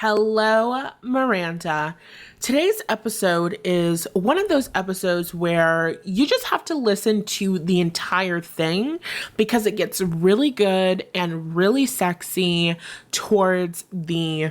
Hello, Miranda. Today's episode is one of those episodes where you just have to listen to the entire thing because it gets really good and really sexy towards the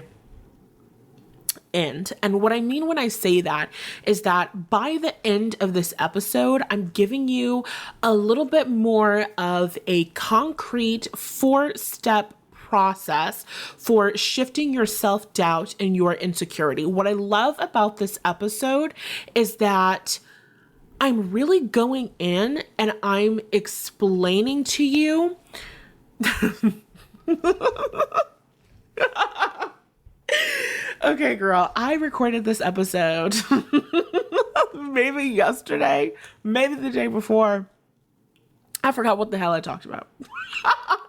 end. And what I mean when I say that is that by the end of this episode, I'm giving you a little bit more of a concrete 4-step process for shifting your self-doubt and your insecurity. What I love about this episode is that I'm really going in and I'm explaining to you okay, girl, I recorded this episode maybe yesterday, maybe the day before. I forgot what the hell I talked about.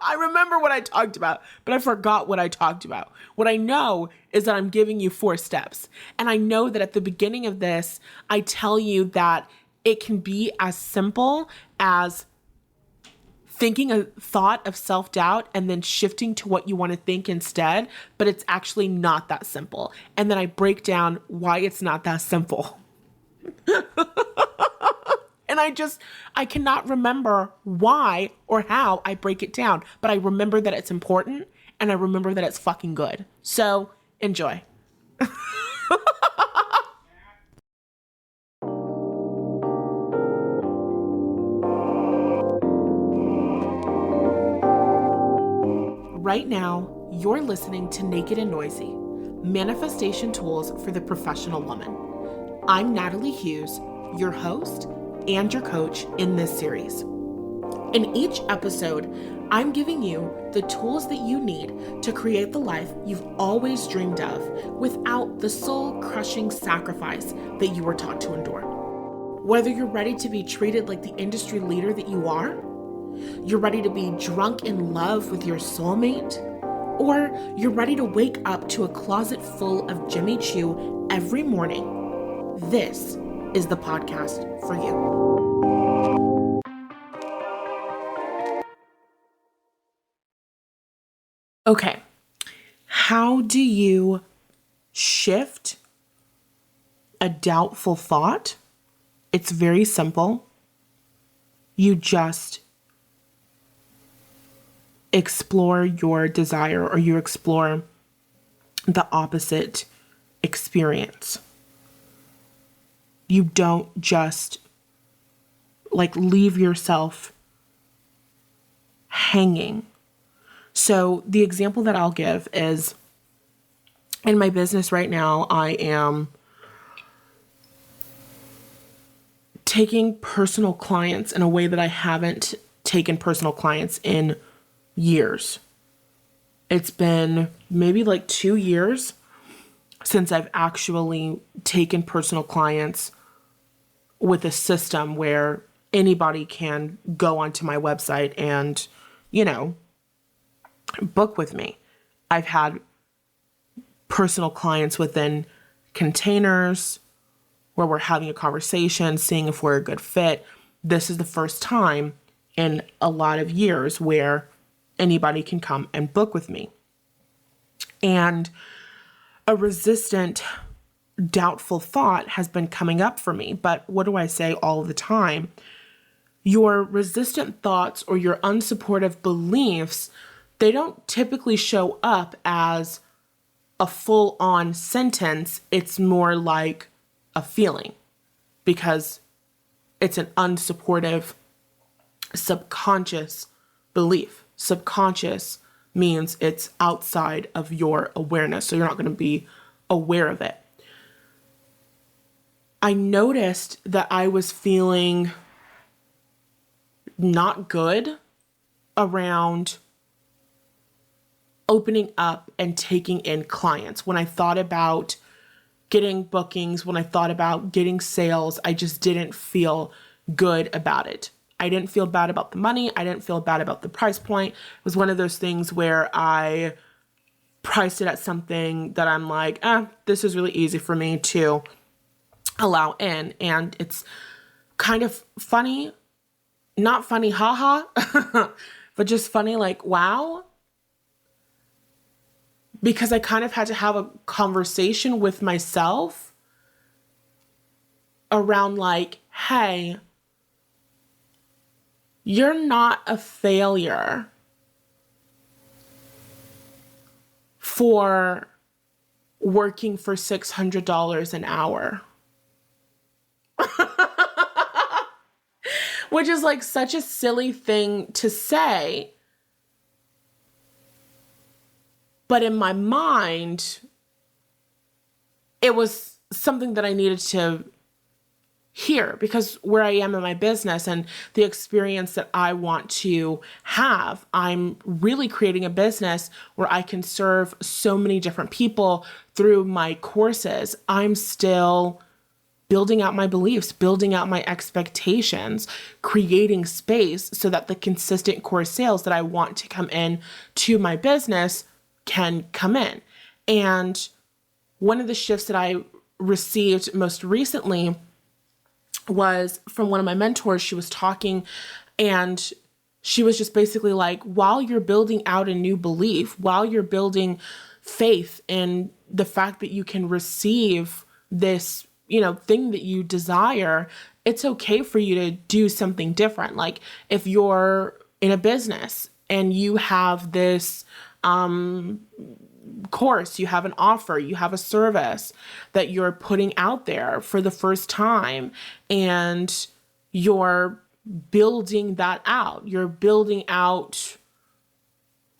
I remember what I talked about, but I forgot what I talked about. What I know is that I'm giving you 4 steps. And I know that at the beginning of this, I tell you that it can be as simple as thinking a thought of self-doubt and then shifting to what you want to think instead, but it's actually not that simple. And then I break down why it's not that simple. And I cannot remember why or how I break it down, but I remember that it's important and I remember that it's fucking good. So enjoy. Right now, you're listening to Naked and Noisy, Manifestation Tools for the Professional Woman. I'm Natalie Hughes, your host and your coach in this series. In each episode, I'm giving you the tools that you need to create the life you've always dreamed of without the soul-crushing sacrifice that you were taught to endure. Whether you're ready to be treated like the industry leader that you are, you're ready to be drunk in love with your soulmate, or you're ready to wake up to a closet full of Jimmy Choo every morning, this is the podcast for you. Okay, how do you shift a doubtful thought? It's very simple. You just explore your desire, or you explore the opposite experience. You don't just leave yourself hanging. So the example that I'll give is in my business right now, I am taking personal clients in a way that I haven't taken personal clients in years. It's been maybe 2 years since I've actually taken personal clients with a system where anybody can go onto my website and, book with me. I've had personal clients within containers where we're having a conversation, seeing if we're a good fit. This is the first time in a lot of years where anybody can come and book with me. And a resistant, doubtful thought has been coming up for me. But what do I say all the time? Your resistant thoughts or your unsupportive beliefs, they don't typically show up as a full-on sentence. It's more like a feeling because it's an unsupportive, subconscious belief. Subconscious means it's outside of your awareness, so you're not going to be aware of it. I noticed that I was feeling not good around opening up and taking in clients. When I thought about getting bookings, when I thought about getting sales, I just didn't feel good about it. I didn't feel bad about the money. I didn't feel bad about the price point. It was one of those things where I priced it at something that I'm like, this is really easy for me to allow in. And it's kind of funny, not funny, haha, but just funny, wow, because I kind of had to have a conversation with myself around like, hey, you're not a failure for working for $600 an hour. Which is like such a silly thing to say. But in my mind, it was something that I needed to hear, because where I am in my business and the experience that I want to have, I'm really creating a business where I can serve so many different people through my courses. I'm still building out my beliefs, building out my expectations, creating space so that the consistent course sales that I want to come in to my business can come in. And one of the shifts that I received most recently was from one of my mentors. She was talking and she was just basically like, while you're building out a new belief, while you're building faith in the fact that you can receive this, thing that you desire, it's okay for you to do something different. Like if you're in a business and you have this course, you have an offer, you have a service that you're putting out there for the first time, and you're building that out. You're building out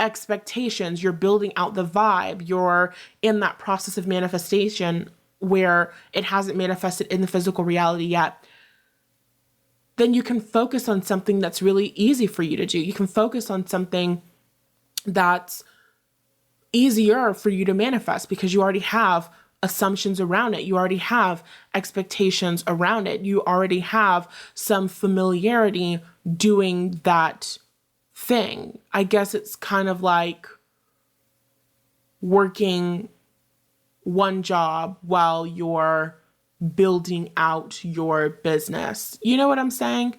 expectations, you're building out the vibe, you're in that process of manifestation where it hasn't manifested in the physical reality yet, then you can focus on something that's really easy for you to do. You can focus on something that's easier for you to manifest because you already have assumptions around it. You already have expectations around it. You already have some familiarity doing that thing. I guess it's kind of like working one job while you're building out your business. You know what I'm saying?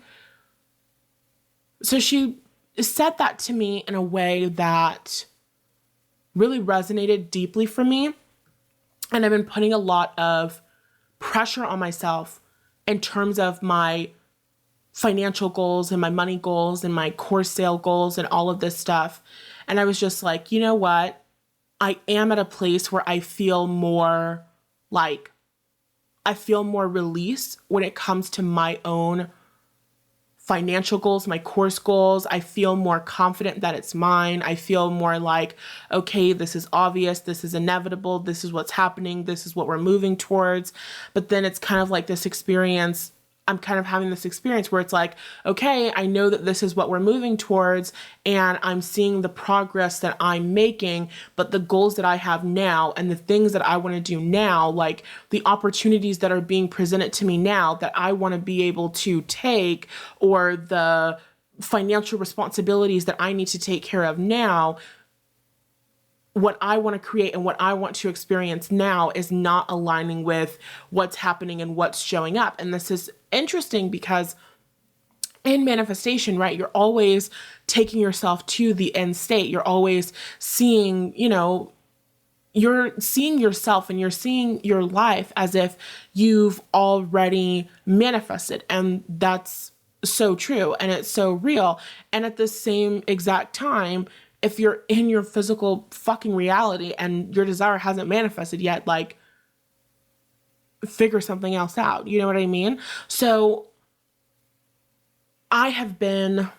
So she said that to me in a way that really resonated deeply for me. And I've been putting a lot of pressure on myself in terms of my financial goals and my money goals and my course sale goals and all of this stuff. And I was just like, you know what? I am at a place where I feel more release when it comes to my own financial goals, my course goals. I feel more confident that it's mine. I feel more like, okay, this is obvious. This is inevitable. This is what's happening. This is what we're moving towards. But then it's kind of like this experience. I'm kind of having this experience where it's like, okay, I know that this is what we're moving towards and I'm seeing the progress that I'm making, but the goals that I have now and the things that I want to do now, like the opportunities that are being presented to me now that I want to be able to take, or the financial responsibilities that I need to take care of now, what I want to create and what I want to experience now is not aligning with what's happening and what's showing up. And this is interesting because in manifestation, right, you're always taking yourself to the end state. You're always seeing, you're seeing yourself and you're seeing your life as if you've already manifested. And that's so true. And it's so real. And at the same exact time, if you're in your physical fucking reality and your desire hasn't manifested yet, like, figure something else out. You know what I mean? So I have been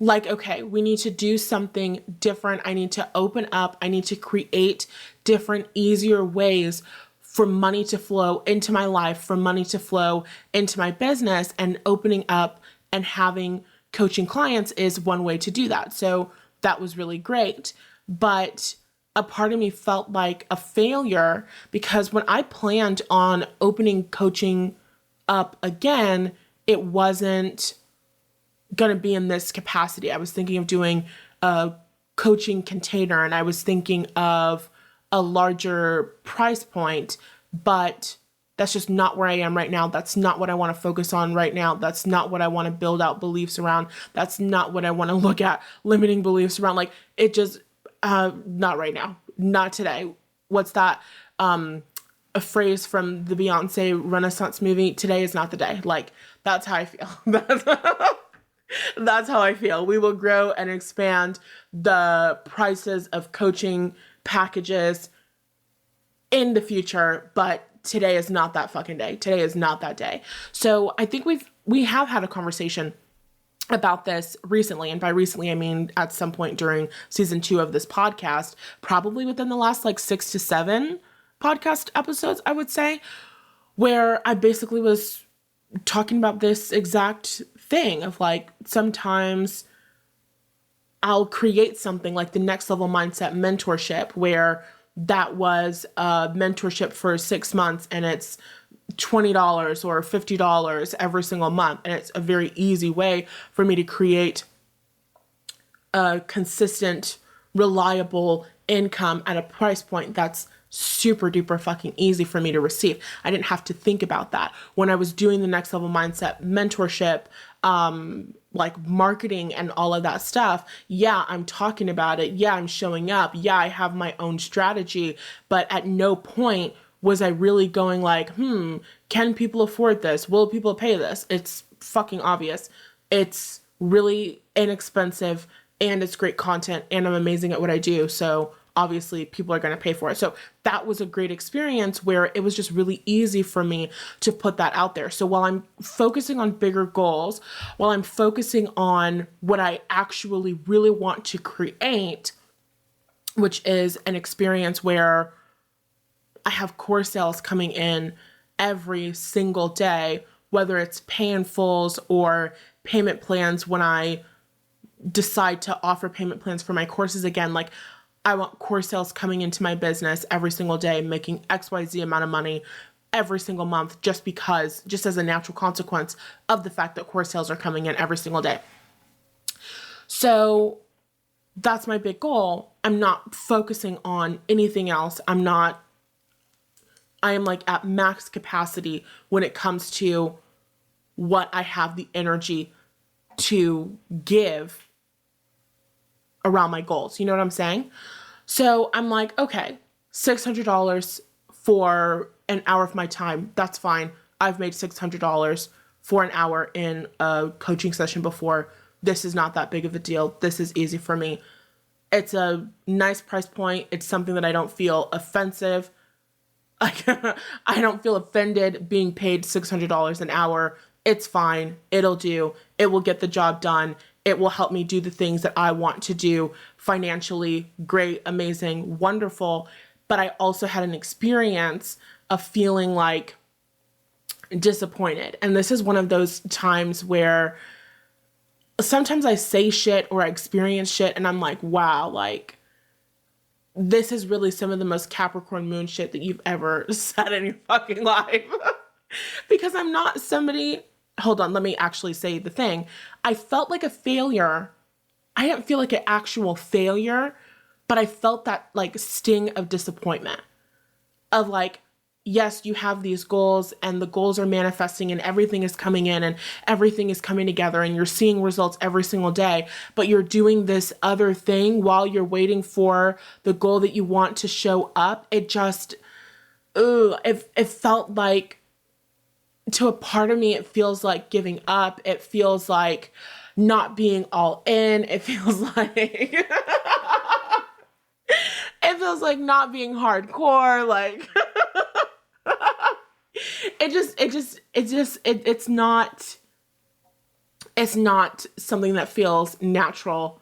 like, okay, we need to do something different. I need to open up. I need to create different, easier ways for money to flow into my life, for money to flow into my business, and opening up and having coaching clients is one way to do that. So that was really great. But a part of me felt like a failure because when I planned on opening coaching up again, it wasn't going to be in this capacity. I was thinking of doing a coaching container and I was thinking of a larger price point, but That's just not where I am right now. That's not what I want to focus on right now. That's not what I want to build out beliefs around. That's not what I want to look at limiting beliefs around. Like, it just, not right now. Not today. What's that? A phrase from the Beyonce Renaissance movie. Today is not the day. Like, that's how I feel. That's how I feel. We will grow and expand the prices of coaching packages in the future, but today is not that fucking day. Today is not that day. So I think we have had a conversation about this recently. And by recently, I mean at some point during season 2 of this podcast, probably within the last like 6 to 7 podcast episodes, I would say, where I basically was talking about this exact thing of like, sometimes I'll create something like the Next Level Mindset mentorship, where that was a mentorship for 6 months and it's $20 or $50 every single month. And it's a very easy way for me to create a consistent, reliable income at a price point that's super duper fucking easy for me to receive. I didn't have to think about that. When I was doing the Next Level Mindset mentorship, like marketing and all of that stuff, yeah, I'm talking about it. Yeah, I'm showing up. Yeah, I have my own strategy. But at no point was I really going like, can people afford this? Will people pay this? It's fucking obvious. It's really inexpensive and it's great content and I'm amazing at what I do. So obviously people are going to pay for it. So that was a great experience where it was just really easy for me to put that out there. So while I'm focusing on bigger goals, while I'm focusing on what I actually really want to create, which is an experience where I have course sales coming in every single day, whether it's pay in fulls or payment plans when I decide to offer payment plans for my courses again. Like, I want course sales coming into my business every single day, making XYZ amount of money every single month, just as a natural consequence of the fact that course sales are coming in every single day. So that's my big goal. I'm not focusing on anything else. I am like at max capacity when it comes to what I have the energy to give around my goals. You know what I'm saying? So I'm like, okay, $600 for an hour of my time. That's fine. I've made $600 for an hour in a coaching session before. This is not that big of a deal. This is easy for me. It's a nice price point. It's something that I don't feel offensive. I don't feel offended being paid $600 an hour. It's fine. It'll do. It will get the job done. It will help me do the things that I want to do financially. Great, amazing, wonderful. But I also had an experience of feeling like disappointed. And this is one of those times where sometimes I say shit or I experience shit and I'm like, wow, like, this is really some of the most Capricorn moon shit that you've ever said in your fucking life. Because I'm not somebody, hold on, let me actually say the thing. I felt like a failure. I didn't feel like an actual failure, but I felt that like sting of disappointment of like, yes, you have these goals and the goals are manifesting and everything is coming in and everything is coming together and you're seeing results every single day, but you're doing this other thing while you're waiting for the goal that you want to show up. It just, it felt like, to a part of me, it feels like giving up. It feels like not being all in. It feels like, it feels like not being hardcore. Like, it's not something that feels natural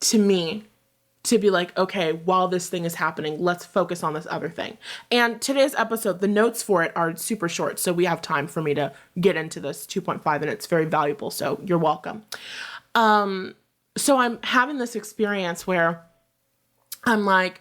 to me to be like, okay, while this thing is happening, let's focus on this other thing. And today's episode, the notes for it are super short, so we have time for me to get into this 2.5, and it's very valuable, so you're welcome. So I'm having this experience where I'm like,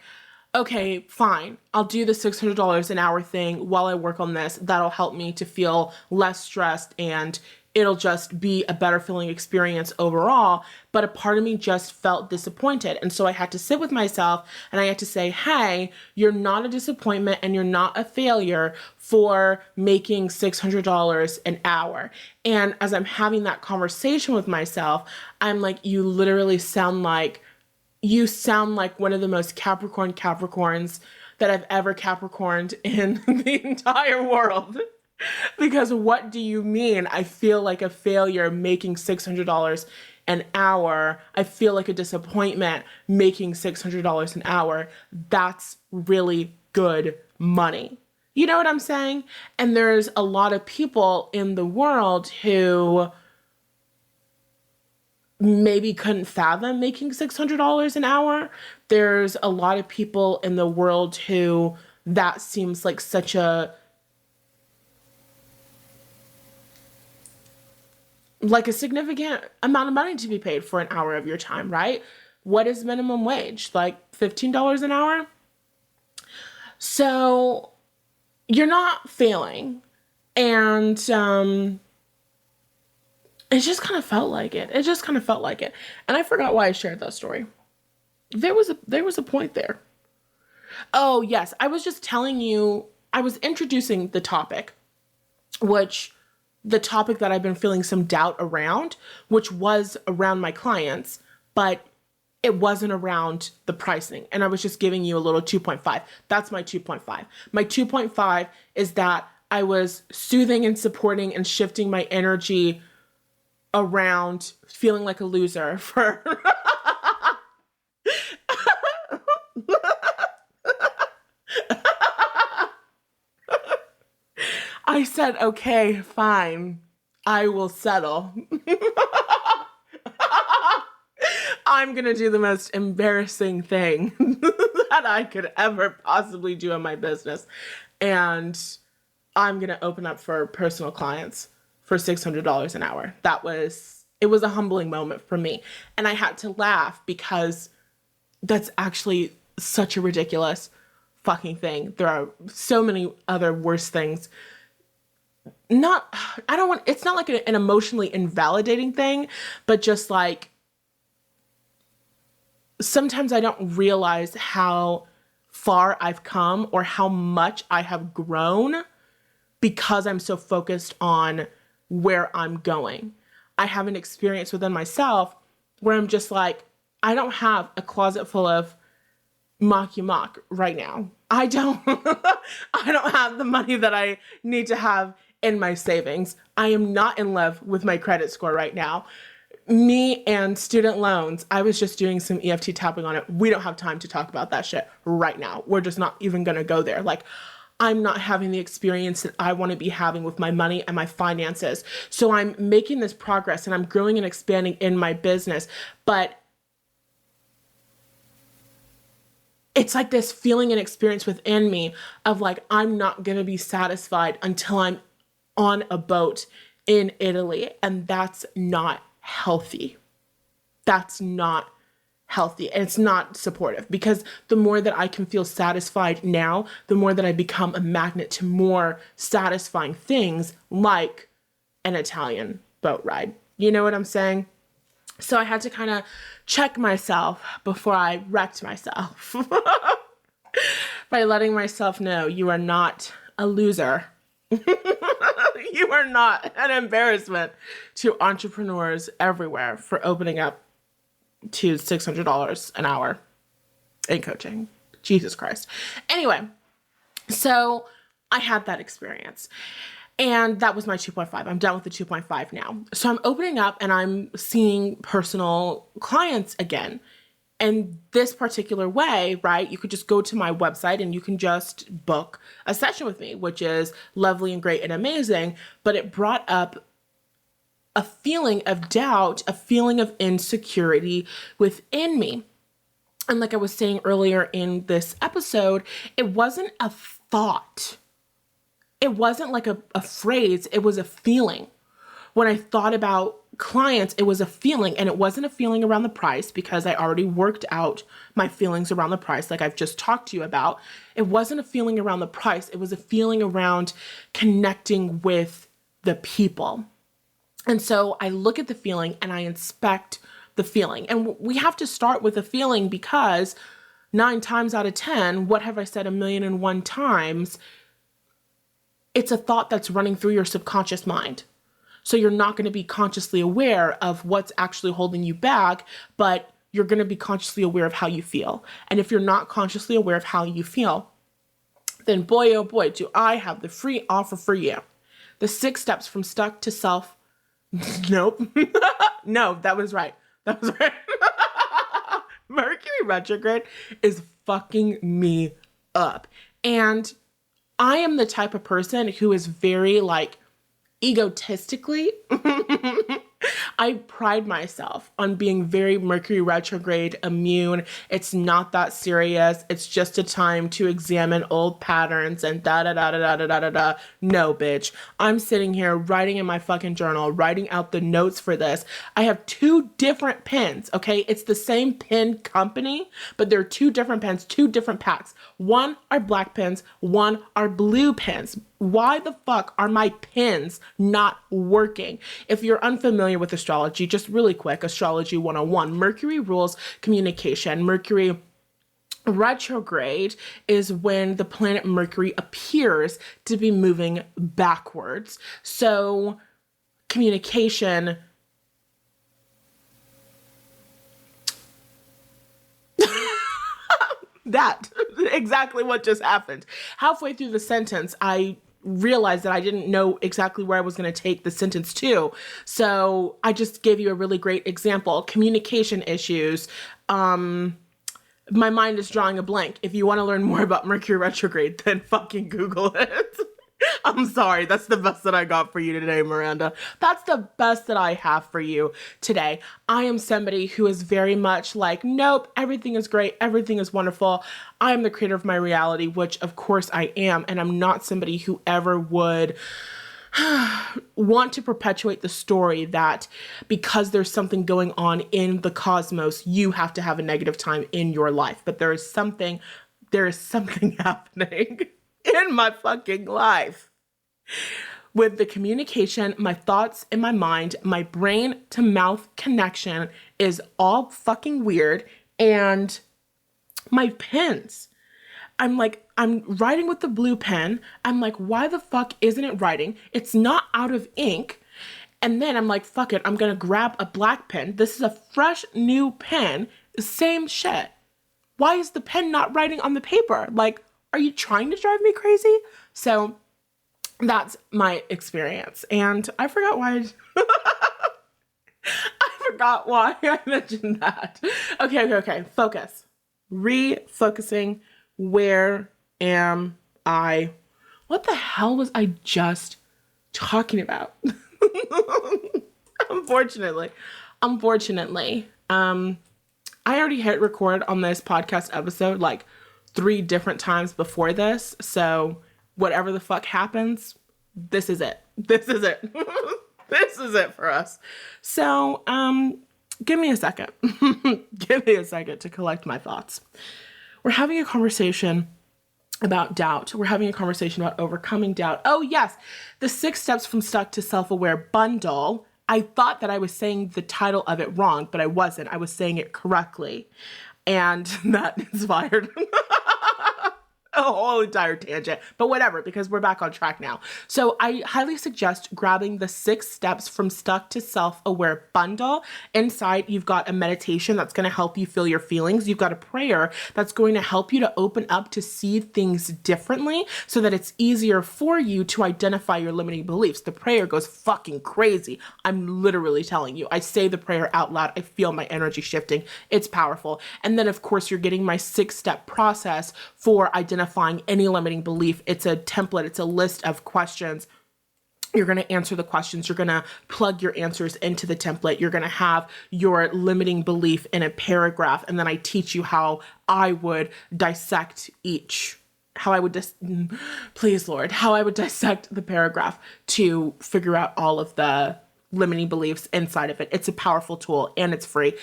okay, fine, I'll do the $600 an hour thing while I work on this. That'll help me to feel less stressed and it'll just be a better feeling experience overall. But a part of me just felt disappointed. And so I had to sit with myself and I had to say, hey, you're not a disappointment and you're not a failure for making $600 an hour. And as I'm having that conversation with myself, I'm like, you literally sound like one of the most Capricorns that I've ever Capricorned in the entire world. Because what do you mean? I feel like a failure making $600 an hour. I feel like a disappointment making $600 an hour. That's really good money. You know what I'm saying? And there's a lot of people in the world who maybe couldn't fathom making $600 an hour. There's a lot of people in the world who that seems like such a significant amount of money to be paid for an hour of your time, right? What is minimum wage? Like $15 an hour? So you're not failing. And it just kind of felt like it. And I forgot why I shared that story. There was a point there. Oh, yes. I was just telling you, I was introducing the topic, the topic that I've been feeling some doubt around, which was around my clients, but it wasn't around the pricing. And I was just giving you a little 2.5. That's my 2.5. My 2.5 is that I was soothing and supporting and shifting my energy around feeling like a loser for I said, okay, fine, I will settle. I'm going to do the most embarrassing thing that I could ever possibly do in my business. And I'm going to open up for personal clients for $600 an hour. It was a humbling moment for me. And I had to laugh because that's actually such a ridiculous fucking thing. There are so many other worse things. It's not like an emotionally invalidating thing, but just like, sometimes I don't realize how far I've come or how much I have grown because I'm so focused on where I'm going. I have an experience within myself where I'm just like, I don't have a closet full of mock right now. I don't have the money that I need to have in my savings. I am not in love with my credit score right now. Me and student loans, I was just doing some EFT tapping on it. We don't have time to talk about that shit right now. We're just not even going to go there. Like, I'm not having the experience that I want to be having with my money and my finances. So I'm making this progress and I'm growing and expanding in my business. But it's like this feeling and experience within me of like, I'm not going to be satisfied until I'm on a boat in Italy. And that's not healthy. That's not healthy. And it's not supportive, because the more that I can feel satisfied now, the more that I become a magnet to more satisfying things like an Italian boat ride. You know what I'm saying? So I had to kind of check myself before I wrecked myself by letting myself know you are not a loser. You are not an embarrassment to entrepreneurs everywhere for opening up to $600 an hour in coaching. Jesus Christ. Anyway, so I had that experience. And that was my 2.5. I'm done with the 2.5 now. So I'm opening up and I'm seeing personal clients again. And this particular way, right, you could just go to my website and you can just book a session with me, which is lovely and great and amazing. But it brought up a feeling of doubt, a feeling of insecurity within me. And like I was saying earlier in this episode, it wasn't a thought. It wasn't like a phrase. It was a feeling. When I thought about clients, it was a feeling, and it wasn't a feeling around the price, because I already worked out my feelings around the price, like I've just talked to you about. It wasn't a feeling around the price. It was a feeling around connecting with the people. And so I look at the feeling and I inspect the feeling. And we have to start with a feeling because 9 times out of 10, what have I said 1,000,001 times? It's a thought that's running through your subconscious mind. So you're not going to be consciously aware of what's actually holding you back, but you're going to be consciously aware of how you feel. And if you're not consciously aware of how you feel, then boy, oh boy, do I have the free offer for you. The 6 steps from stuck to self. Nope. No, that was right. That was right. Mercury retrograde is fucking me up. And I am the type of person who is very like egotistically, I pride myself on being very Mercury retrograde immune. It's not that serious. It's just a time to examine old patterns and da da da da da da da da da. No, bitch. I'm sitting here writing in my fucking journal, writing out the notes for this. I have 2 different pens, okay? It's the same pen company, but they're 2 different pens, 2 different packs. One are black pens, one are blue pens. Why the fuck are my pens not working? If you're unfamiliar with astrology, just really quick, astrology 101, Mercury rules communication. Mercury retrograde is when the planet Mercury appears to be moving backwards. So communication that exactly what just happened. Halfway through the sentence, I realized that I didn't know exactly where I was going to take the sentence to. So I just gave you a really great example. Communication issues. My mind is drawing a blank. If you want to learn more about Mercury retrograde, then fucking Google it. I'm sorry. That's the best that I got for you today, Miranda. That's the best that I have for you today. I am somebody who is very much like, nope, everything is great. Everything is wonderful. I am the creator of my reality, which of course I am. And I'm not somebody who ever would want to perpetuate the story that because there's something going on in the cosmos, you have to have a negative time in your life. But there is something happening in my fucking life. With the communication, my thoughts in my mind, my brain to mouth connection is all fucking weird. And my pens, I'm writing with the blue pen. I'm like, why the fuck isn't it writing? It's not out of ink. And then I'm like, fuck it, I'm gonna grab a black pen. This is a fresh new pen, same shit. Why is the pen not writing on the paper? Like, are you trying to drive me crazy? So that's my experience. And I forgot why I mentioned that. Okay. Focus. Refocusing. Where am I? What the hell was I just talking about? Unfortunately, I already hit record on this podcast episode like 3 different times before this. So whatever the fuck happens, this is it. This is it. This is it for us. So, give me a second. Give me a second to collect my thoughts. We're having a conversation about doubt. We're having a conversation about overcoming doubt. Oh yes, the 6 steps from stuck to self-aware bundle. I thought that I was saying the title of it wrong, but I wasn't. I was saying it correctly. And that inspired a whole entire tangent, but whatever, because we're back on track now. So I highly suggest grabbing the 6 steps from stuck to self-aware bundle. Inside, you've got a meditation that's going to help you feel your feelings. You've got a prayer that's going to help you to open up to see things differently so that it's easier for you to identify your limiting beliefs. The prayer goes fucking crazy. I'm literally telling you. I say the prayer out loud. I feel my energy shifting. It's powerful. And then, of course, you're getting my 6-step process for identifying any limiting belief. It's a template. It's a list of questions. You're going to answer the questions. You're going to plug your answers into the template. You're going to have your limiting belief in a paragraph. And then I teach you how I would dissect how I would dissect the paragraph to figure out all of the limiting beliefs inside of it. It's a powerful tool and it's free.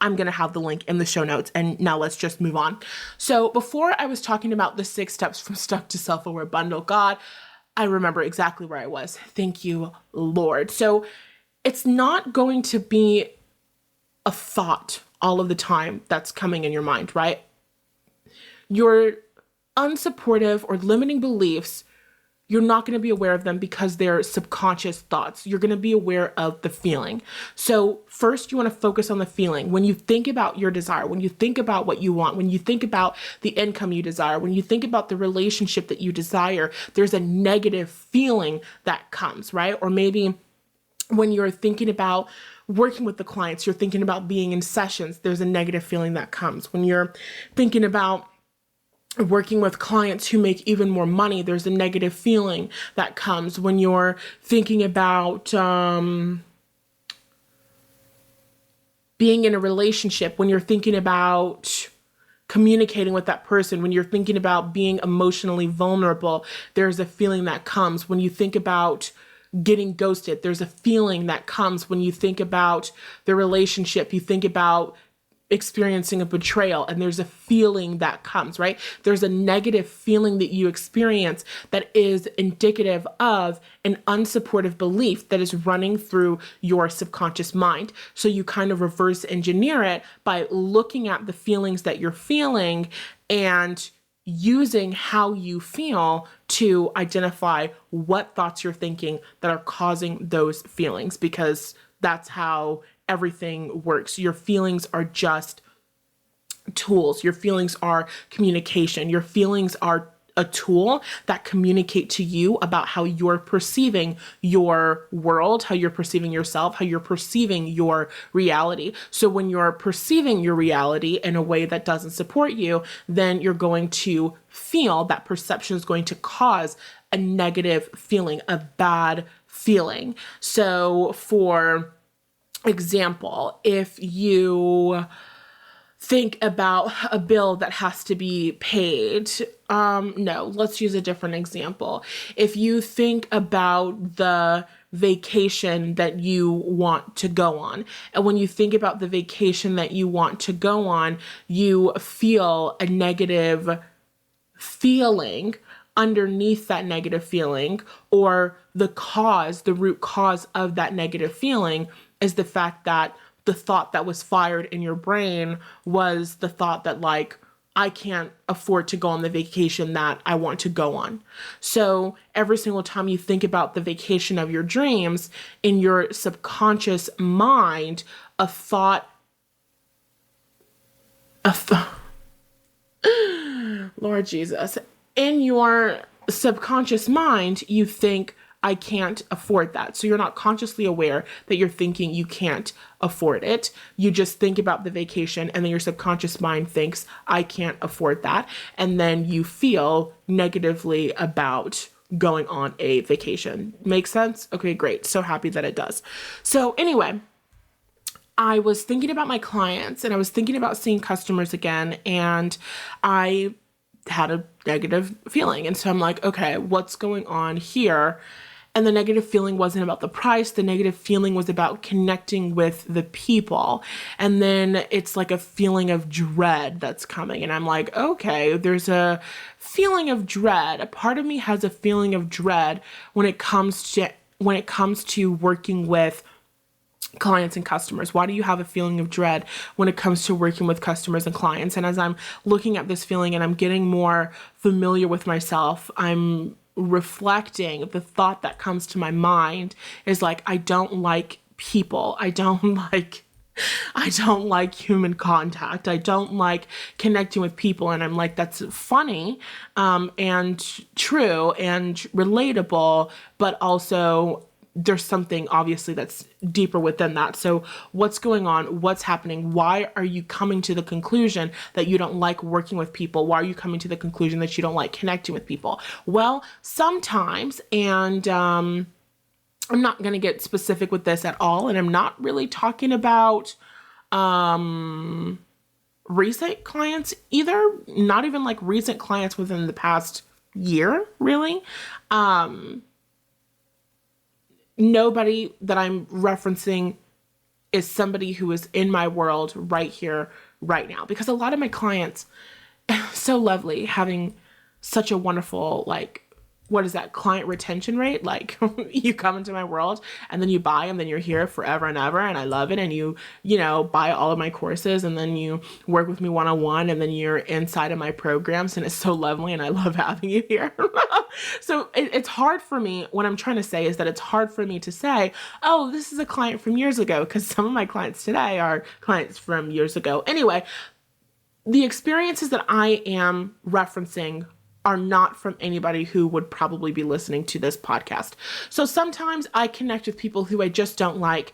I'm going to have the link in the show notes. And now let's just move on. So before I was talking about the 6 steps from stuck to self-aware bundle, God, I remember exactly where I was. Thank you, Lord. So it's not going to be a thought all of the time that's coming in your mind, right? Your unsupportive or limiting beliefs, you're not going to be aware of them because they're subconscious thoughts. You're going to be aware of the feeling. So first you want to focus on the feeling. When you think about your desire, when you think about what you want, when you think about the income you desire, when you think about the relationship that you desire, there's a negative feeling that comes, right? Or maybe when you're thinking about working with the clients, you're thinking about being in sessions, there's a negative feeling that comes. When you're thinking about working with clients who make even more money, there's a negative feeling that comes. When you're thinking about being in a relationship, when you're thinking about communicating with that person, when you're thinking about being emotionally vulnerable, there's a feeling that comes. When you think about getting ghosted, there's a feeling that comes. When you think about the relationship, you think about experiencing a betrayal, and there's a feeling that comes, right? There's a negative feeling that you experience that is indicative of an unsupportive belief that is running through your subconscious mind. So you kind of reverse engineer it by looking at the feelings that you're feeling and using how you feel to identify what thoughts you're thinking that are causing those feelings, because that's how everything works. Your feelings are just tools. Your feelings are communication. Your feelings are a tool that communicate to you about how you're perceiving your world, how you're perceiving yourself, how you're perceiving your reality. So when you're perceiving your reality in a way that doesn't support you, then you're going to feel that perception is going to cause a negative feeling, a bad feeling. So for example, if you think about a bill that has to be paid, no, let's use a different example. If you think about the vacation that you want to go on, and when you think about the vacation that you want to go on, you feel a negative feeling underneath that negative feeling, or the root cause of that negative feeling is the fact that the thought that was fired in your brain was the thought that, like, I can't afford to go on the vacation that I want to go on. So every single time you think about the vacation of your dreams, in your subconscious mind, Lord Jesus, in your subconscious mind, you think, I can't afford that. So you're not consciously aware that you're thinking you can't afford it. You just think about the vacation, and then your subconscious mind thinks, I can't afford that. And then you feel negatively about going on a vacation. Make sense? Okay, great. So happy that it does. So anyway, I was thinking about my clients, and I was thinking about seeing customers again, and I had a negative feeling. And so I'm like, okay, what's going on here? And the negative feeling wasn't about the price. The negative feeling was about connecting with the people. And then it's like a feeling of dread that's coming. And I'm like, okay, there's a feeling of dread. A part of me has a feeling of dread when it comes to working with clients and customers. Why do you have a feeling of dread when it comes to working with customers and clients? And as I'm looking at this feeling and I'm getting more familiar with myself, I'm reflecting. The thought that comes to my mind is like, I don't like people. I don't like human contact. I don't like connecting with people. And I'm like, that's funny, and true and relatable, but also there's something obviously that's deeper within that. So what's going on? What's happening? Why are you coming to the conclusion that you don't like working with people? Why are you coming to the conclusion that you don't like connecting with people? Well, sometimes, and I'm not going to get specific with this at all, and I'm not really talking about recent clients either, not even like recent clients within the past year, really. Nobody that I'm referencing is somebody who is in my world right here, right now. Because a lot of my clients, so lovely, having such a wonderful, like, what is that, client retention rate? Like you come into my world and then you buy and then you're here forever and ever, and I love it. And you buy all of my courses and then you work with me one-on-one and then you're inside of my programs, and it's so lovely and I love having you here. So it's hard for me. What I'm trying to say is that it's hard for me to say, oh, this is a client from years ago, because some of my clients today are clients from years ago. Anyway, the experiences that I am referencing are not from anybody who would probably be listening to this podcast. So sometimes I connect with people who I just don't like.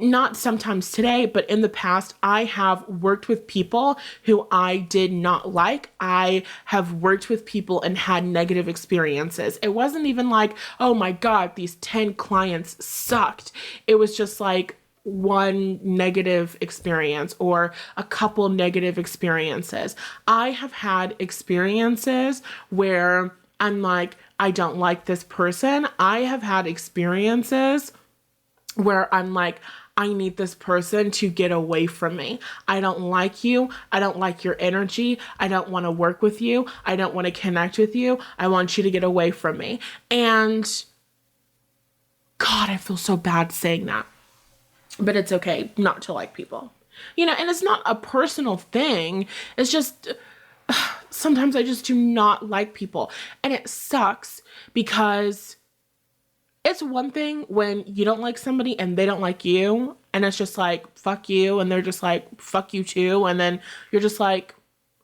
Not sometimes today, but in the past, I have worked with people who I did not like. I have worked with people and had negative experiences. It wasn't even like, oh my God, these 10 clients sucked. It was just like one negative experience or a couple negative experiences. I have had experiences where I'm like, I don't like this person. I have had experiences where I'm like, I need this person to get away from me. I don't like you. I don't like your energy. I don't want to work with you. I don't want to connect with you. I want you to get away from me. And God, I feel so bad saying that. But it's okay not to like people. And it's not a personal thing. It's just sometimes I just do not like people. And it sucks because it's one thing when you don't like somebody and they don't like you, and it's just like, fuck you, and they're just like, fuck you too, and then you're just like,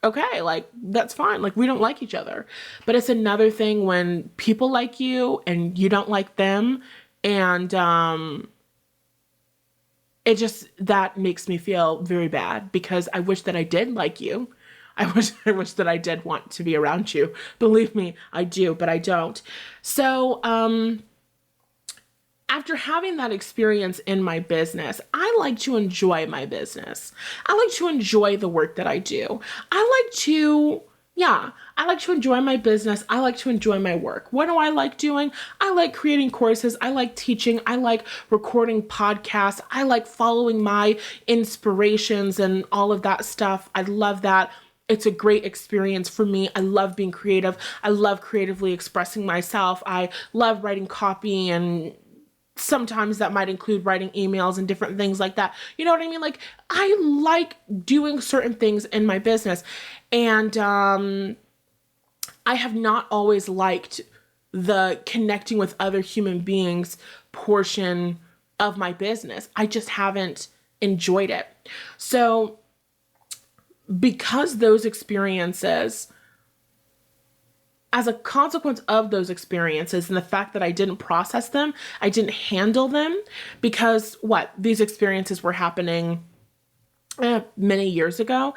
okay, like, that's fine, like, we don't like each other. But it's another thing when people like you and you don't like them, and that makes me feel very bad, because I wish that I did like you. I wish that I did want to be around you. Believe me, I do, but I don't. So, after having that experience in my business, I like to enjoy my business. I like to enjoy the work that I do. I like to enjoy my business. I like to enjoy my work. What do I like doing? I like creating courses. I like teaching. I like recording podcasts. I like following my inspirations and all of that stuff. I love that. It's a great experience for me. I love being creative. I love creatively expressing myself. I love writing copy, and sometimes that might include writing emails and different things like that. You know what I mean? Like, I like doing certain things in my business. And I have not always liked the connecting with other human beings portion of my business. I just haven't enjoyed it. So because those experiences, as a consequence of those experiences and the fact that I didn't process them, I didn't handle them, because these experiences were happening many years ago.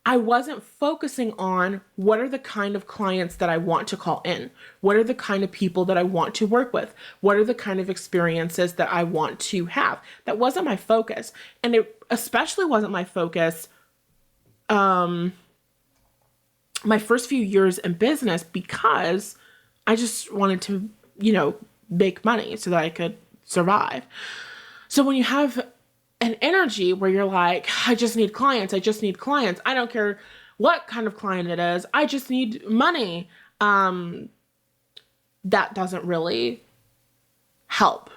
I wasn't focusing on what are the kind of clients that I want to call in. What are the kind of people that I want to work with? What are the kind of experiences that I want to have? That wasn't my focus. And it especially wasn't my focus my first few years in business, because I just wanted to, make money so that I could survive. So when you have an energy where you're like, I just need clients. I don't care what kind of client it is. I just need money. That doesn't really help.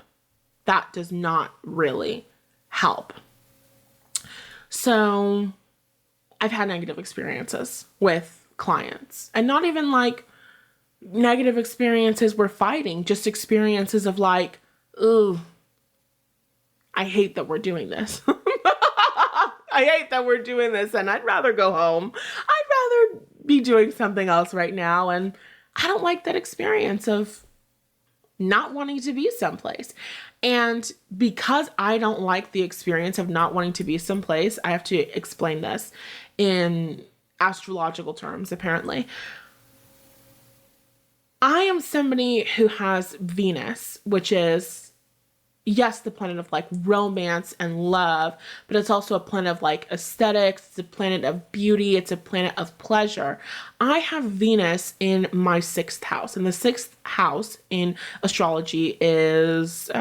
That does not really help. So I've had negative experiences with clients, and not even like negative experiences we're fighting, just experiences of like, ooh, I hate that we're doing this. I hate that we're doing this, and I'd rather go home. I'd rather be doing something else right now. And I don't like that experience of not wanting to be someplace. And because I don't like the experience of not wanting to be someplace, I have to explain this in astrological terms, apparently. I am somebody who has Venus, which is, yes, the planet of like romance and love, but it's also a planet of like aesthetics. It's a planet of beauty. It's a planet of pleasure. I have Venus in my 6th house, and the 6th house in astrology is,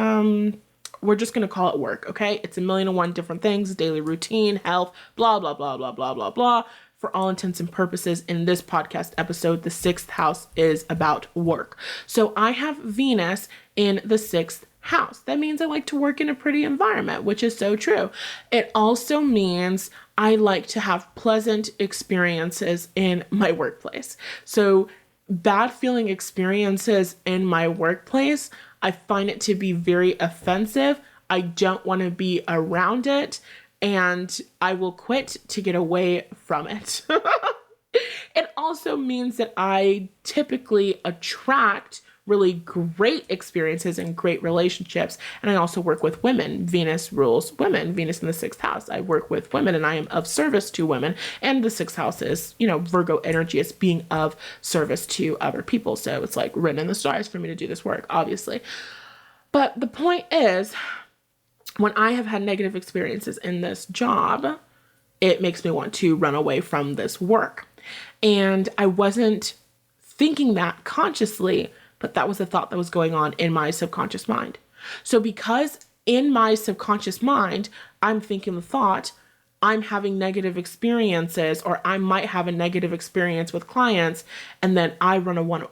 we're just going to call it work. Okay. It's 1,000,001 different things: daily routine, health, blah, blah, blah, blah, blah, blah, blah, for all intents and purposes, in this podcast episode, the sixth house is about work. So I have Venus in the sixth house. That means I like to work in a pretty environment, which is so true. It also means I like to have pleasant experiences in my workplace. So bad feeling experiences in my workplace, I find it to be very offensive. I don't want to be around it, and I will quit to get away from it. It also means that I typically attract really great experiences and great relationships. And I also work with women. Venus rules women. Venus in the sixth house. I work with women and I am of service to women. And the sixth house is, Virgo energy is being of service to other people. So it's like written in the stars for me to do this work, obviously. But the point is, when I have had negative experiences in this job, it makes me want to run away from this work. And I wasn't thinking that consciously, but that was a thought that was going on in my subconscious mind. So because in my subconscious mind, I'm thinking the thought, I'm having negative experiences, or I might have a negative experience with clients, and then I want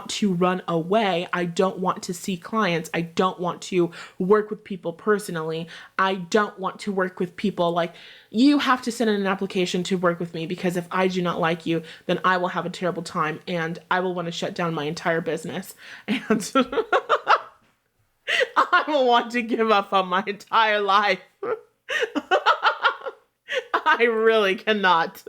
to run away. I don't want to see clients. I don't want to work with people personally. I don't want to work with people like, you have to send in an application to work with me, because if I do not like you, then I will have a terrible time and I will want to shut down my entire business. And I will want to give up on my entire life. I really cannot.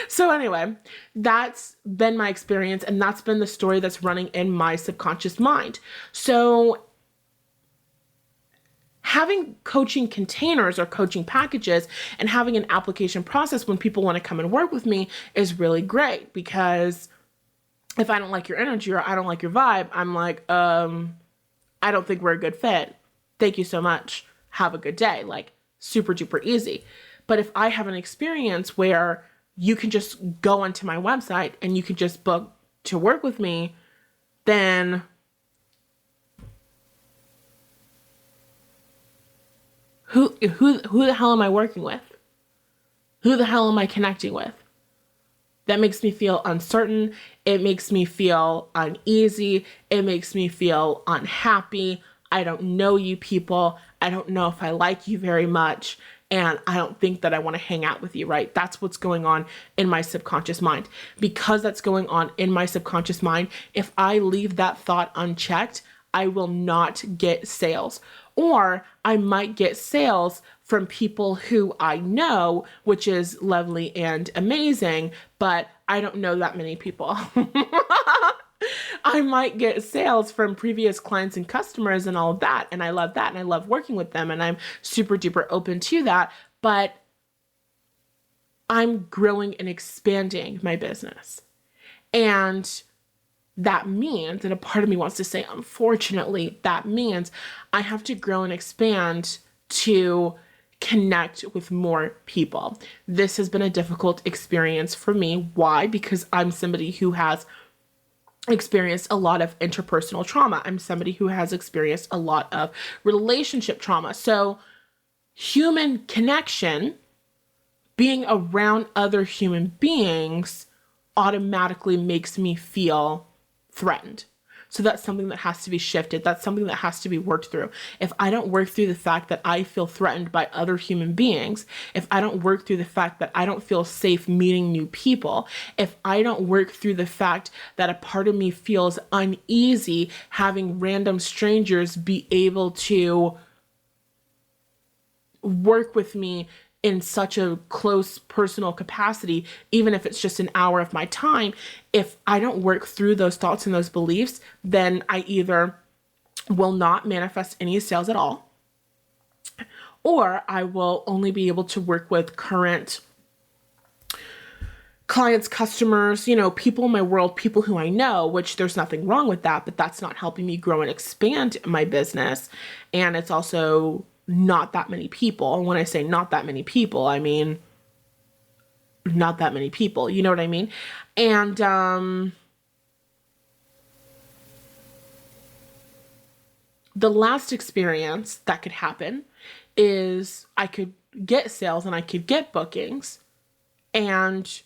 So anyway, that's been my experience, and that's been the story that's running in my subconscious mind. So having coaching containers or coaching packages and having an application process when people want to come and work with me is really great, because if I don't like your energy or I don't like your vibe, I'm like, I don't think we're a good fit. Thank you so much. Have a good day. Like, super duper easy. But if I have an experience where you can just go onto my website and you can just book to work with me, then who the hell am I working with? Who the hell am I connecting with? That makes me feel uncertain. It makes me feel uneasy. It makes me feel unhappy. I don't know you people. I don't know if I like you very much. And I don't think that I want to hang out with you, right? That's what's going on in my subconscious mind. Because that's going on in my subconscious mind, if I leave that thought unchecked, I will not get sales. Or I might get sales from people who I know, which is lovely and amazing, but I don't know that many people. I might get sales from previous clients and customers and all of that. And I love that. And I love working with them. And I'm super duper open to that. But I'm growing and expanding my business. And that means, and a part of me wants to say, unfortunately, that means I have to grow and expand to connect with more people. This has been a difficult experience for me. Why? Because I'm somebody who has experienced a lot of interpersonal trauma. I'm somebody who has experienced a lot of relationship trauma. So human connection, being around other human beings, automatically makes me feel threatened. So that's something that has to be shifted. That's something that has to be worked through. If I don't work through the fact that I feel threatened by other human beings, if I don't work through the fact that I don't feel safe meeting new people, if I don't work through the fact that a part of me feels uneasy having random strangers be able to work with me in such a close personal capacity, even if it's just an hour of my time, if I don't work through those thoughts and those beliefs, then I either will not manifest any sales at all, or I will only be able to work with current clients, customers, people in my world, people who I know, which there's nothing wrong with that, but that's not helping me grow and expand my business. And it's also not that many people. And when I say not that many people, I mean not that many people. You know what I mean? And the last experience that could happen is I could get sales and I could get bookings, and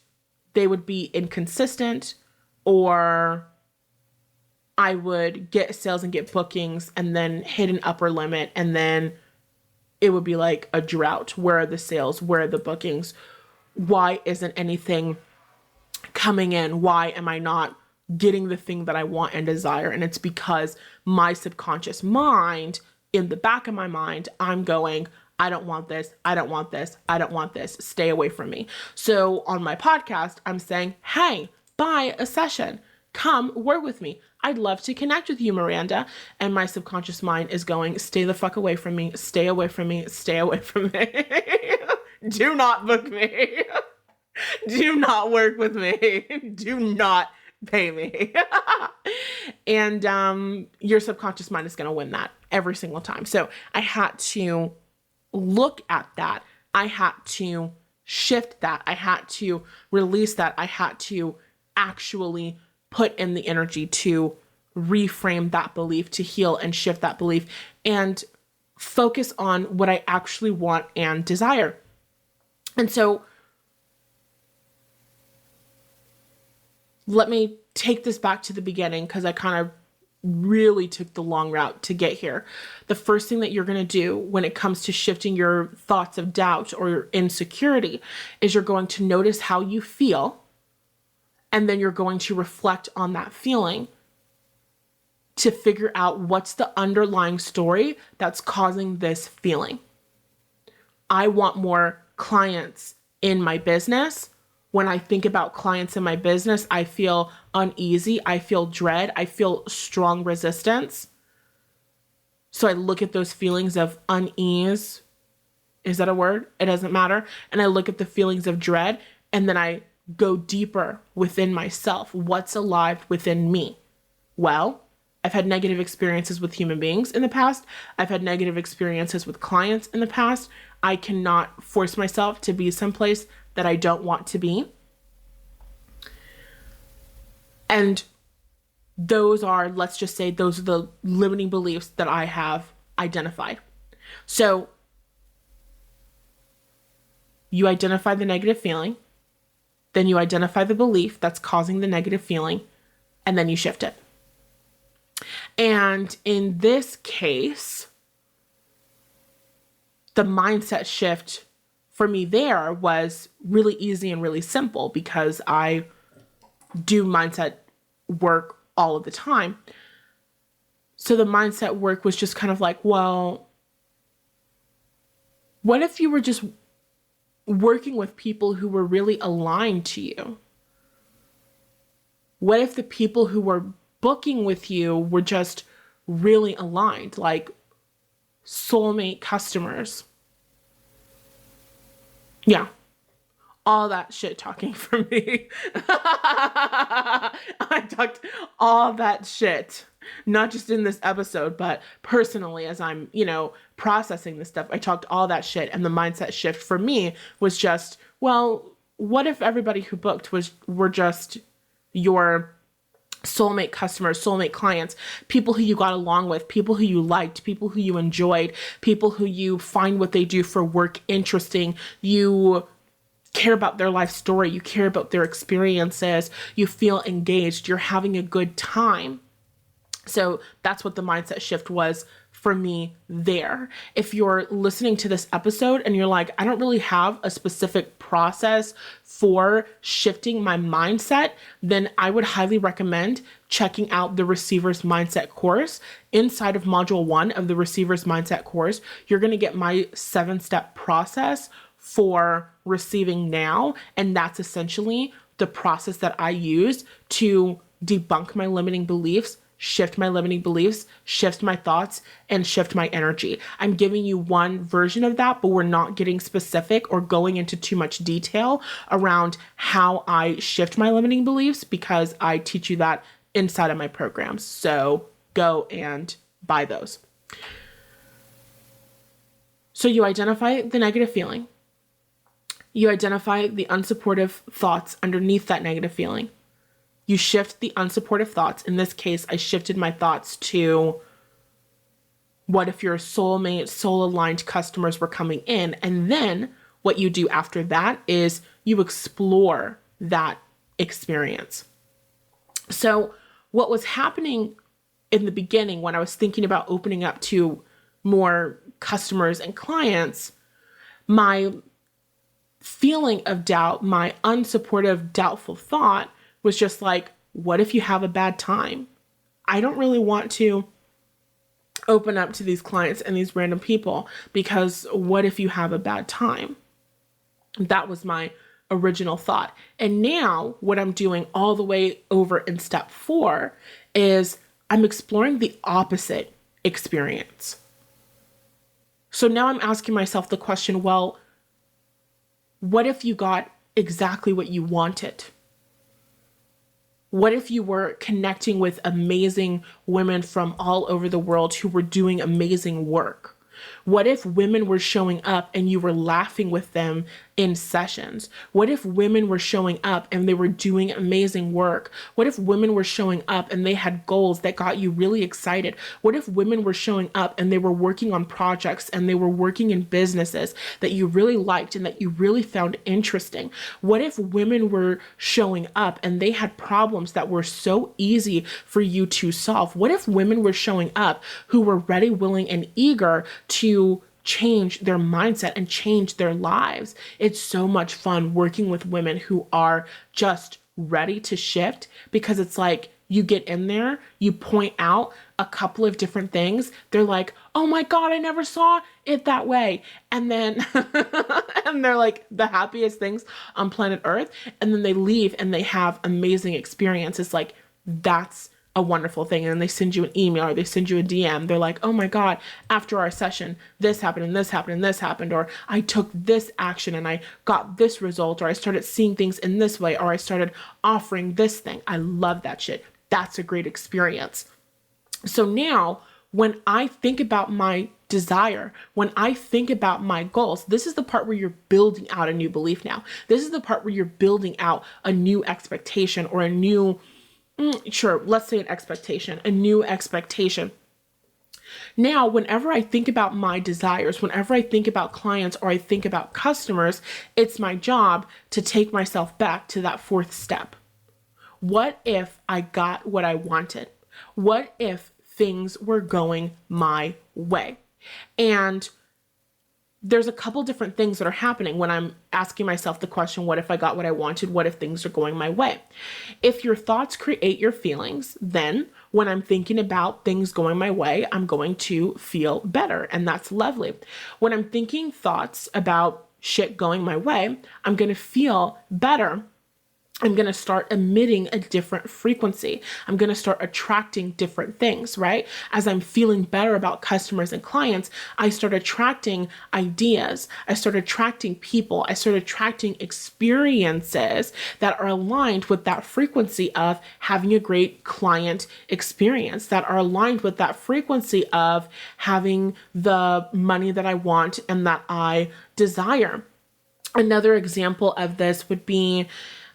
they would be inconsistent, or I would get sales and get bookings and then hit an upper limit, and then it would be like a drought. Where are the sales? Where are the bookings? Why isn't anything coming in? Why am I not getting the thing that I want and desire? And it's because my subconscious mind, in the back of my mind, I'm going, I don't want this. I don't want this. I don't want this. Stay away from me. So on my podcast, I'm saying, hey, buy a session. Come work with me. I'd love to connect with you, Miranda. And my subconscious mind is going, stay the fuck away from me. Stay away from me. Stay away from me. Do not book me. Do not work with me. Do not pay me. And your subconscious mind is going to win that every single time. So I had to look at that. I had to shift that. I had to release that. I had to actually put in the energy to reframe that belief, to heal and shift that belief, and focus on what I actually want and desire. And so let me take this back to the beginning, because I kind of really took the long route to get here. The first thing that you're going to do when it comes to shifting your thoughts of doubt or your insecurity is you're going to notice how you feel, and then you're going to reflect on that feeling to figure out what's the underlying story that's causing this feeling. I want more clients in my business. When I think about clients in my business, I feel uneasy. I feel dread. I feel strong resistance. So I look at those feelings of unease. Is that a word? It doesn't matter. And I look at the feelings of dread, and then I go deeper within myself. What's alive within me? Well, I've had negative experiences with human beings in the past. I've had negative experiences with clients in the past. I cannot force myself to be someplace that I don't want to be. And those are, let's just say, those are the limiting beliefs that I have identified. So you identify the negative feeling, then you identify the belief that's causing the negative feeling, and then you shift it. And in this case, the mindset shift for me there was really easy and really simple, because I do mindset work all of the time. So the mindset work was just kind of like, well, what if you were just working with people who were really aligned to you? What if the people who were booking with you were just really aligned, like soulmate customers? Yeah. All that shit talking for me. I talked all that shit, not just in this episode, but personally as I'm, processing this stuff. I talked all that shit, and the mindset shift for me was just, well, what if everybody who booked were just your soulmate customers, soulmate clients, people who you got along with, people who you liked, people who you enjoyed, people who you find what they do for work interesting, you care about their life story, you care about their experiences, you feel engaged, you're having a good time. So that's what the mindset shift was for me there. If you're listening to this episode and you're like, I don't really have a specific process for shifting my mindset, then I would highly recommend checking out the Receiver's Mindset course. Inside of Module 1 of the Receiver's Mindset course, you're going to get my 7-step process for receiving now. And that's essentially the process that I use to debunk my limiting beliefs, shift my limiting beliefs, shift my thoughts, and shift my energy. I'm giving you one version of that, but we're not getting specific or going into too much detail around how I shift my limiting beliefs, because I teach you that inside of my programs. So go and buy those. So you identify the negative feeling. You identify the unsupportive thoughts underneath that negative feeling. You shift the unsupportive thoughts. In this case, I shifted my thoughts to, what if your soulmate, soul-aligned customers were coming in? And then what you do after that is you explore that experience. So what was happening in the beginning when I was thinking about opening up to more customers and clients, my feeling of doubt, my unsupportive, doubtful thought was just like, what if you have a bad time? I don't really want to open up to these clients and these random people because what if you have a bad time? That was my original thought. And now what I'm doing all the way over in step 4 is I'm exploring the opposite experience. So now I'm asking myself the question, well, what if you got exactly what you wanted? What if you were connecting with amazing women from all over the world who were doing amazing work? What if women were showing up and you were laughing with them in sessions? What if women were showing up and they were doing amazing work? What if women were showing up and they had goals that got you really excited? What if women were showing up and they were working on projects and they were working in businesses that you really liked and that you really found interesting? What if women were showing up and they had problems that were so easy for you to solve? What if women were showing up who were ready, willing, and eager to change their mindset and change their lives? It's so much fun working with women who are just ready to shift, because it's like you get in there, you point out a couple of different things. They're like, oh my God, I never saw it that way. And then, and they're like the happiest things on planet Earth. And then they leave and they have amazing experiences. Like, that's a wonderful thing. And then they send you an email or they send you a DM. They're like, oh my God, after our session, this happened and this happened and this happened, or I took this action and I got this result, or I started seeing things in this way, or I started offering this thing. I love that shit. That's a great experience. So now when I think about my desire, when I think about my goals, this is the part where you're building out a new belief now. This is the part where you're building out a new expectation or a new let's say an expectation, a new expectation. Now, whenever I think about my desires, whenever I think about clients or I think about customers, it's my job to take myself back to that 4th step. What if I got what I wanted? What if things were going my way? And there's a couple different things that are happening when I'm asking myself the question, what if I got what I wanted? What if things are going my way? If your thoughts create your feelings, then when I'm thinking about things going my way, I'm going to feel better. And that's lovely. When I'm thinking thoughts about shit going my way, I'm going to feel better. I'm going to start emitting a different frequency. I'm going to start attracting different things, right? As I'm feeling better about customers and clients, I start attracting ideas. I start attracting people. I start attracting experiences that are aligned with that frequency of having a great client experience, that are aligned with that frequency of having the money that I want and that I desire. Another example of this would be,